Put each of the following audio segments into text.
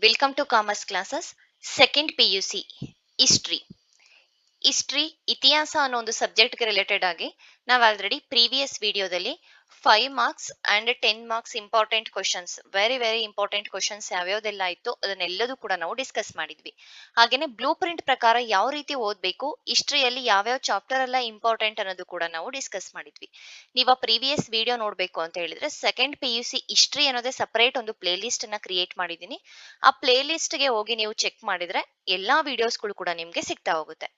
Welcome to Commerce Classes, Second PUC, History. History ಇತಿಹಾಸ ಅನ್ನೋ ಒಂದು ಸಬ್ಜೆಕ್ಟ್ಗೆ ರಿಲೇಟೆಡ್ ಆಗಿ ನಾವು ಆಲ್ರೆಡಿ ಪ್ರೀವಿಯಸ್ ವಿಡಿಯೋದಲ್ಲಿ 5 marks and 10 marks important questions very important questions ಯಾವ್ಯಾವ್ದೆಲ್ಲ ಇತ್ತು ಅದನ್ನೆಲ್ಲದೂ ಕೂಡ ನಾವು ಡಿಸ್ಕಸ್ ಮಾಡಿದ್ವಿ. ಹಾಗೇನೆ ಬ್ಲೂ ಪ್ರಿಂಟ್ ಪ್ರಕಾರ ಯಾವ ರೀತಿ ಓದಬೇಕು, ಹಿಸ್ಟ್ರಿಯಲ್ಲಿ ಯಾವ್ಯಾವ ಚಾಪ್ಟರ್ ಎಲ್ಲ ಇಂಪಾರ್ಟೆಂಟ್ ಅನ್ನೋದು ಕೂಡ ನಾವು ಡಿಸ್ಕಸ್ ಮಾಡಿದ್ವಿ. ನೀವು ಆ ಪ್ರೀವಿಯಸ್ ವಿಡಿಯೋ ನೋಡ್ಬೇಕು ಅಂತ ಹೇಳಿದ್ರೆ ಸೆಕೆಂಡ್ PUC ಹಿಸ್ಟ್ರಿ ಅನ್ನೋದೇ ಸಪರೇಟ್ ಒಂದು ಪ್ಲೇ ಲಿಸ್ಟ್ ಅನ್ನ ಕ್ರಿಯೇಟ್ ಮಾಡಿದೀನಿ. ಆ ಪ್ಲೇ ಲಿಸ್ಟ್ಗೆ ಹೋಗಿ ನೀವು ಚೆಕ್ ಮಾಡಿದ್ರೆ ಎಲ್ಲಾ ವಿಡಿಯೋಸ್ಗಳು ಕೂಡ ನಿಮ್ಗೆ ಸಿಗ್ತಾ ಹೋಗುತ್ತೆ.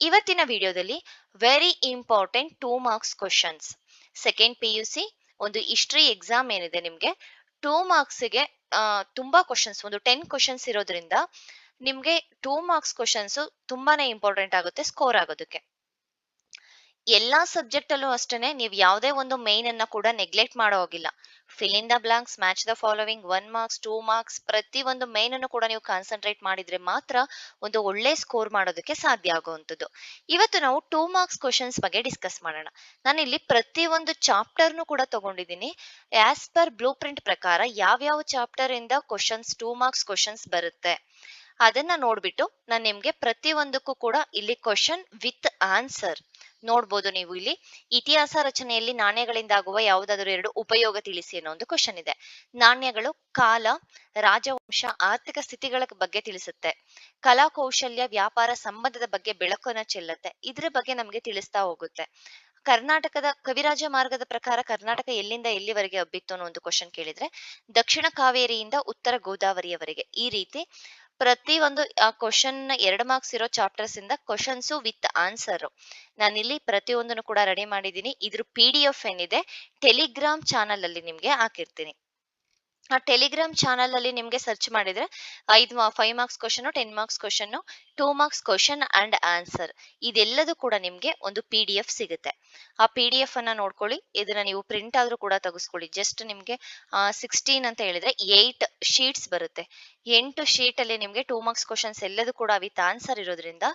ಇವತ್ತಿನ ವಿಡಿಯೋದಲ್ಲಿ very important 2 marks questions. Second PUC ಒಂದು ಹಿಸ್ಟ್ರಿ ಎಕ್ಸಾಮ್ ಏನಿದೆ ನಿಮ್ಗೆ 2 ಮಾರ್ಕ್ಸ್ಗೆ ತುಂಬಾ ಕ್ವಶನ್ಸ್, ಒಂದು 10 ಕ್ವಶನ್ಸ್ ಇರೋದ್ರಿಂದ ನಿಮ್ಗೆ 2 ಮಾರ್ಕ್ಸ್ ಕ್ವಶನ್ಸ್ ತುಂಬಾನೇ ಇಂಪಾರ್ಟೆಂಟ್ ಆಗುತ್ತೆ ಸ್ಕೋರ್ ಆಗೋದಕ್ಕೆ. ಎಲ್ಲಾ ಸಬ್ಜೆಕ್ಟ್ ಅಲ್ಲೂ ಅಷ್ಟೇನೆ ನೀವು ಯಾವುದೇ ಒಂದು ಮೈನ್ ಅನ್ನ ಕೂಡ ನೆಗ್ಲೆಕ್ಟ್ ಮಾಡೋ ಹೋಗಿಲ್ಲ. Fill in the blanks, match the following, 1 marks 2 marks ಪ್ರತಿ ಒಂದು ಮೈನ್ ಅನ್ನು ಕೂಡ ನೀವು ಕಾನ್ಸಂಟ್ರೇಟ್ ಮಾಡಿದ್ರೆ ಮಾತ್ರ ಒಂದು ಒಳ್ಳೆ ಸ್ಕೋರ್ ಮಾಡೋದಕ್ಕೆ ಸಾಧ್ಯ ಆಗುವಂಥದ್ದು. ಇವತ್ತು ನಾವು 2 ಮಾರ್ಕ್ಸ್ ಕ್ವಶನ್ಸ್ ಬಗ್ಗೆ ಡಿಸ್ಕಸ್ ಮಾಡೋಣ. ನಾನಿಲ್ಲಿ ಪ್ರತಿ ಒಂದು ಚಾಪ್ಟರ್ನು ಕೂಡ ತಗೊಂಡಿದ್ದೀನಿ. ಆಸ್ ಪರ್ ಬ್ಲೂ ಪ್ರಿಂಟ್ ಪ್ರಕಾರ ಯಾವ್ಯಾವ ಚಾಪ್ಟರ್ ಇಂದ ಕ್ವಶನ್ಸ್ 2 ಮಾರ್ಕ್ಸ್ ಕ್ವಶನ್ಸ್ ಬರುತ್ತೆ ಅದನ್ನ ನೋಡ್ಬಿಟ್ಟು ನಾನು ನಿಮ್ಗೆ ಪ್ರತಿ ಒಂದಕ್ಕೂ ಕೂಡ ಇಲ್ಲಿ ಕ್ವಶನ್ ವಿತ್ ಆನ್ಸರ್ ನೋಡ್ಬೋದು. ನೀವು ಇಲ್ಲಿ ಇತಿಹಾಸ ರಚನೆಯಲ್ಲಿ ನಾಣ್ಯಗಳಿಂದ ಆಗುವ ಯಾವುದಾದರೂ 2 ಉಪಯೋಗ ತಿಳಿಸಿ ಅನ್ನೋ ಒಂದು ಕ್ವಶನ್ ಇದೆ. ನಾಣ್ಯಗಳು ಕಾಲ, ರಾಜವಂಶ, ಆರ್ಥಿಕ ಸ್ಥಿತಿಗಳ ಬಗ್ಗೆ ತಿಳಿಸುತ್ತೆ. ಕಲಾ ಕೌಶಲ್ಯ, ವ್ಯಾಪಾರ, ಸಂಬಂಧದ ಬಗ್ಗೆ ಬೆಳಕನ್ನ ಚೆಲ್ಲುತ್ತೆ. ಇದ್ರ ಬಗ್ಗೆ ನಮ್ಗೆ ತಿಳಿಸ್ತಾ ಹೋಗುತ್ತೆ. ಕರ್ನಾಟಕದ ಕವಿರಾಜ ಮಾರ್ಗದ ಪ್ರಕಾರ ಕರ್ನಾಟಕ ಎಲ್ಲಿಂದ ಎಲ್ಲಿವರೆಗೆ ಹಬ್ಬಿತ್ತು ಅನ್ನೋ ಒಂದು ಕ್ವಶನ್ ಕೇಳಿದ್ರೆ ದಕ್ಷಿಣ ಕಾವೇರಿಯಿಂದ ಉತ್ತರ ಗೋದಾವರಿಯವರೆಗೆ. ಈ ರೀತಿ ಪ್ರತಿ ಒಂದು ಕ್ವಶನ್ 2 ಮಾರ್ಕ್ಸ್ ಇರೋ ಚಾಪ್ಟರ್ಸ್ ಇಂದ ಕ್ವಶನ್ಸ್ ವಿತ್ ಆನ್ಸರ್ ನಾನಿಲ್ಲಿ ಪ್ರತಿಯೊಂದನ್ನು ಕೂಡ ರೆಡಿ ಮಾಡಿದ್ದೀನಿ. ಇದ್ರ PDF ಏನಿದೆ ಟೆಲಿಗ್ರಾಮ್ ಚಾನಲ್ ಅಲ್ಲಿ ನಿಮ್ಗೆ ಹಾಕಿರ್ತೀನಿ. ಆ ಟೆಲಿಗ್ರಾಮ್ ಚಾನಲ್ ಅಲ್ಲಿ ನಿಮ್ಗೆ ಸರ್ಚ್ ಮಾಡಿದ್ರೆ 5 marks question, 10 marks question, 2 marks question and answer ಇದೆಲ್ಲದೂ ಕೂಡ ನಿಮ್ಗೆ ಒಂದು PDF ಸಿಗುತ್ತೆ. ಆ PDF ಅನ್ನ ನೋಡ್ಕೊಳ್ಳಿ. ಇದನ್ನ ನೀವು ಪ್ರಿಂಟ್ ಆದ್ರೂ ಕೂಡ ತೆಗೆಸ್ಕೊಳ್ಳಿ. ಜಸ್ಟ್ ನಿಮ್ಗೆ 16 ಅಂತ ಹೇಳಿದ್ರೆ 8 ಶೀಟ್ಸ್ ಬರುತ್ತೆ. 8 ಶೀಟ್ ಅಲ್ಲಿ ನಿಮ್ಗೆ 2 ಮಾರ್ಕ್ಸ್ ಕ್ವಶನ್ಸ್ ಎಲ್ಲದೂ ಕೂಡ ವಿತ್ ಆನ್ಸರ್ ಇರೋದ್ರಿಂದ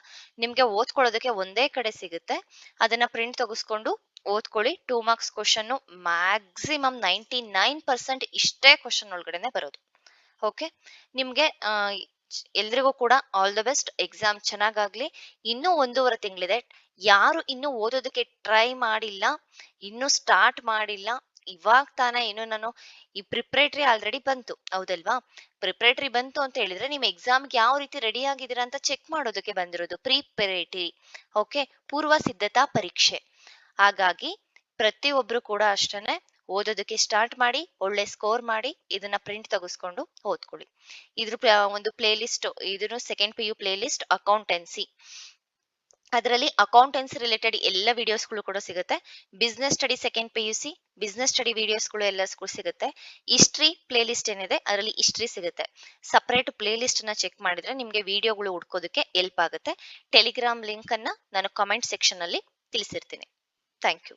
ನಿಮ್ಗೆ ಓದ್ಕೊಳ್ಳೋದಕ್ಕೆ ಒಂದೇ ಕಡೆ ಸಿಗುತ್ತೆ. ಅದನ್ನ ಪ್ರಿಂಟ್ ತೆಗೆಸ್ಕೊಂಡು ಓದ್ಕೊಳ್ಳಿ. 2 ಮಾರ್ಕ್ಸ್ ಕ್ವಶನ್ ಮ್ಯಾಕ್ಸಿಮಮ್ 99% ಇಷ್ಟೇ ಕ್ವಶನ್ ಒಳಗಡೆನೆ ಬರೋದು. ಓಕೆ, ನಿಮ್ಗೆ ಎಲ್ರಿಗೂ ಕೂಡ ಆಲ್ ದ ಬೆಸ್ಟ್. ಎಕ್ಸಾಮ್ ಚೆನ್ನಾಗಾಗ್ಲಿ. ಇನ್ನೂ 1.5 ತಿಂಗಳಿದೆ. ಯಾರು ಇನ್ನೂ ಓದೋದಕ್ಕೆ ಟ್ರೈ ಮಾಡಿಲ್ಲ, ಇನ್ನೂ ಸ್ಟಾರ್ಟ್ ಮಾಡಿಲ್ಲ, ಇವಾಗ ತಾನೇ ಇನ್ನು ನಾನು ಈ ಪ್ರಿಪ್ರೇಟರಿ ಆಲ್ರೆಡಿ ಬಂತು ಹೌದಲ್ವಾ? ಪ್ರಿಪ್ರೇಟರಿ ಬಂತು ಅಂತ ಹೇಳಿದ್ರೆ ನಿಮ್ ಎಕ್ಸಾಮ್ಗೆ ಯಾವ ರೀತಿ ರೆಡಿ ಆಗಿದ್ದೀರಾ ಅಂತ ಚೆಕ್ ಮಾಡೋದಕ್ಕೆ ಬಂದಿರೋದು ಪ್ರಿಪರೇಟರಿ. ಓಕೆ, ಪೂರ್ವ ಸಿದ್ಧತಾ ಪರೀಕ್ಷೆ. ಹಾಗಾಗಿ ಪ್ರತಿಯೊಬ್ರು ಕೂಡ ಅಷ್ಟೇನೆ ಓದೋದಕ್ಕೆ ಸ್ಟಾರ್ಟ್ ಮಾಡಿ, ಒಳ್ಳೆ ಸ್ಕೋರ್ ಮಾಡಿ, ಇದನ್ನ ಪ್ರಿಂಟ್ ತೆಗೆಸ್ಕೊಂಡು ಓದ್ಕೊಳ್ಳಿ. ಇದ್ರ ಒಂದು ಪ್ಲೇ ಲಿಸ್ಟ್, ಇದನ್ನು second PU playlist accountancy. ಅದರಲ್ಲಿ ಅಕೌಂಟೆನ್ಸಿ ರಿಲೇಟೆಡ್ ಎಲ್ಲ ವಿಡಿಯೋಸ್ಗಳು ಕೂಡ ಸಿಗುತ್ತೆ. Business study second PUC business study ವಿಡಿಯೋಸ್ಗಳು ಎಲ್ಲ ಸಿಗುತ್ತೆ. ಹಿಸ್ಟ್ರಿ ಪ್ಲೇ ಲಿಸ್ಟ್ ಏನಿದೆ ಅದರಲ್ಲಿ ಹಿಸ್ಟ್ರಿ ಸಿಗುತ್ತೆ. ಸಪರೇಟ್ ಪ್ಲೇ ಲಿಸ್ಟ್ ನ ಚೆಕ್ ಮಾಡಿದ್ರೆ ನಿಮ್ಗೆ ವಿಡಿಯೋಗಳು ಹುಡ್ಕೋದಕ್ಕೆ ಹೆಲ್ಪ್ ಆಗುತ್ತೆ. ಟೆಲಿಗ್ರಾಮ್ ಲಿಂಕ್ ಅನ್ನ ನಾನು ಕಮೆಂಟ್ ಸೆಕ್ಷನ್ ಅಲ್ಲಿ ತಿಳಿಸಿರ್ತೀನಿ. Thank you.